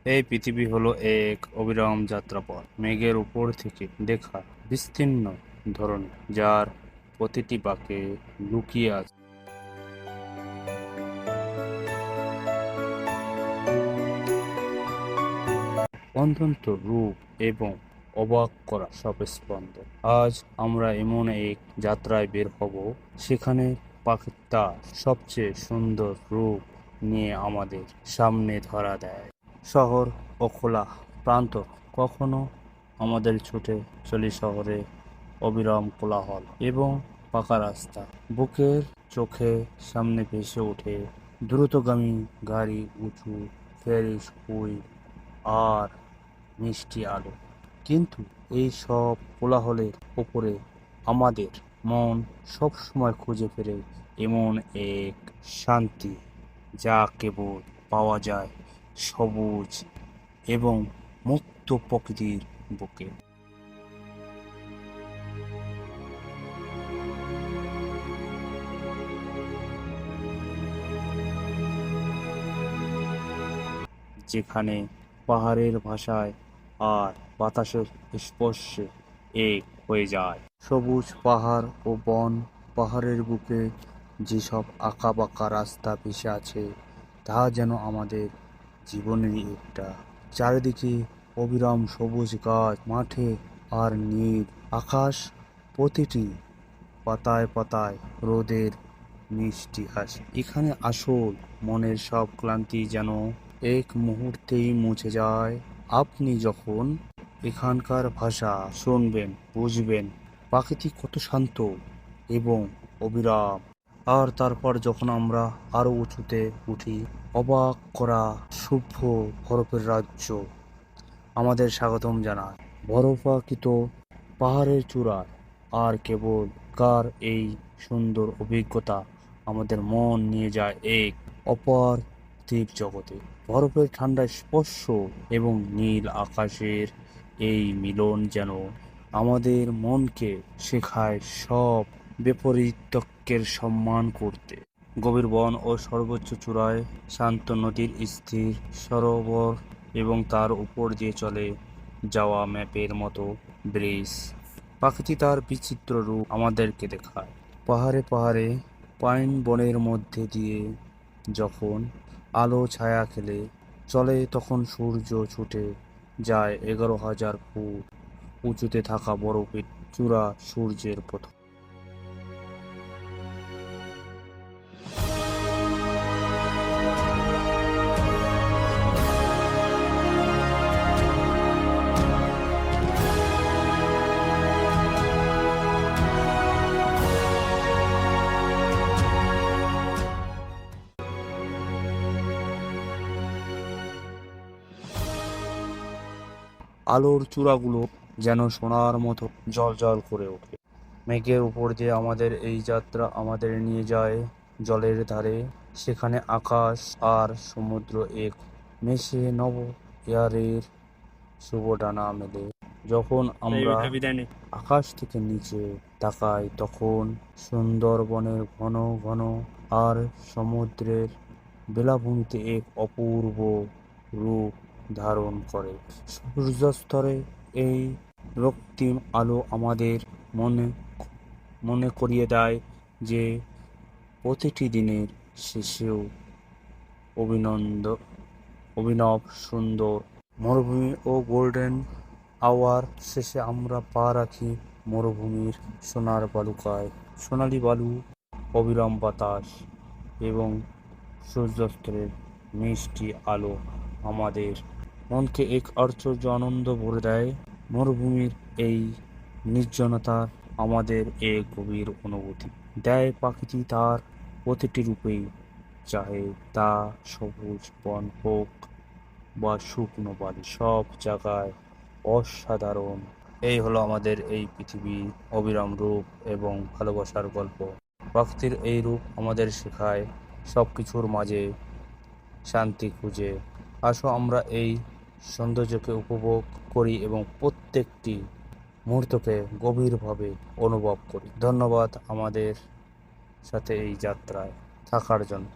এই পৃথিবী হলো এক অবিরাম যাত্রাপথ, মেঘের উপর থেকে দেখা বিস্তীর্ণ ধরনী, যার প্রতিটি বাঁকে লুকিয়ে আছে অনন্ত রূপ এবং অবাক করা সব স্পন্দন। আজ আমরা এমন এক যাত্রায় বের হব, সেখানে পাখির তার সবচেয়ে সুন্দর রূপ নিয়ে আমাদের সামনে ধরা দেয়। শহর ও খোলা প্রান্ত, কখনো আমাদের ছুটে চলি শহরে অবিরাম কোলাহল এবং পাকা রাস্তা, বুকের চোখে সামনে ভেসে ওঠে দ্রুতগামী গাড়ি, উঁচু ফেরিস হুইল আর মিষ্টি আলো। কিন্তু এই সব কোলাহলের উপরে আমাদের মন সবসময় খুঁজে ফেরে এমন এক শান্তি, যা কেবল পাওয়া যায় সবুজ এবং মুক্ত প্রকৃতির বুকে। যেখানে পাহাড়ের ভাষায় আর বাতাসের স্পর্শে এক হয়ে যায় সবুজ পাহাড় ও বন। পাহাড়ের বুকে যেসব আঁকা বাঁকা রাস্তা ভেসে আছে, তা যেন আমাদের জীবনেরই একটা। চারিদিকে অবিরাম সবুজ গাছ, মাঠে আর নীল আকাশ, প্রতিটি পাতায় পাতায় রোদের মিষ্টি হাসি। এখানে আসল মনের সব ক্লান্তি যেন এক মুহূর্তেই মুছে যায়। আপনি যখন এখানকার ভাষা শুনবেন, বুঝবেন প্রকৃতি কত শান্ত এবং অবিরাম। আর তারপর যখন আমরা আরো উঁচুতে উঠি, অবাক করা শুভ্র বরফের রাজ্য আমাদের স্বাগতম জানায়। বরফাকৃত পাহাড়ের চূড়ায় আর কেবল কার এই সুন্দর অভিজ্ঞতা আমাদের মন নিয়ে যায় এক অপার্থিব জগতে। বরফের ঠান্ডা স্পর্শ এবং নীল আকাশের এই মিলন যেন আমাদের মনকে শেখায় সব বিপরীতকে সম্মান করতে। গভীর বন ও সর্বোচ্চ চূড়ায় শান্ত নদীর স্থির সরোবর এবং তার উপর দিয়ে চলে যাওয়া ম্যাপের মতো ব্রিজ, প্রকৃতি তার বিচিত্র রূপ আমাদেরকে দেখায়। পাহাড়ে পাহাড়ে পাইন বনের মধ্যে দিয়ে যখন আলো ছায়া খেলে চলে, তখন সূর্য ছুটে যায় 11,000 ফুট উঁচুতে থাকা বরফের চূড়া সূর্যের প্রথম। আলোর চূড়াগুলো যেন সোনার মতো জ্বলজ্বল করে ওঠে। মেঘের উপর দিয়ে আমাদের এই যাত্রা আমাদের নিয়ে যায় জলের ধারে। সেখানে আকাশ আর সমুদ্র এক মেশে নব এয়ারের শুভ ডানা মেলে। যখন আমরা আকাশ থেকে নিচে তাকাই, তখন সুন্দরবনের ঘন ঘন আর সমুদ্রের বেলাভূমিতে এক অপূর্ব রূপ ধারণ করে। সূর্যাস্তরে এই রক্তিম আলো আমাদের মনে মনে করিয়ে দেয় যে প্রতিটি দিনের শেষেও অভিনব সুন্দর মরুভূমি ও গোল্ডেন আওয়ার শেষে আমরা পা রাখি মরুভূমির সোনার বালুকায়। সোনালি বালু, অবিরাম বাতাস এবং সূর্যাস্তের মিষ্টি আলো আমাদের মনকে এক আশ্চর্য আনন্দ ভরে দেয়। মরুভূমির এই নির্জনতা আমাদের এক গভীর অনুভূতি দেয়। প্রকৃতি তার প্রতিটি রূপেই, চাহে তা সবুজ বন হোক বা শুকনো বালি, সব জায়গায় অসাধারণ। এই হলো আমাদের এই পৃথিবী, অবিরাম রূপ এবং ভালোবাসার গল্প। প্রকৃতির এই রূপ আমাদের শেখায় সব কিছুর মাঝে শান্তি খুঁজে। আসো আমরা এই সৌন্দর্যকে উপভোগ করি এবং প্রত্যেকটি মুহূর্তকে গভীরভাবে অনুভব করি। ধন্যবাদ আমাদের সাথে এই যাত্রায় থাকার জন্য।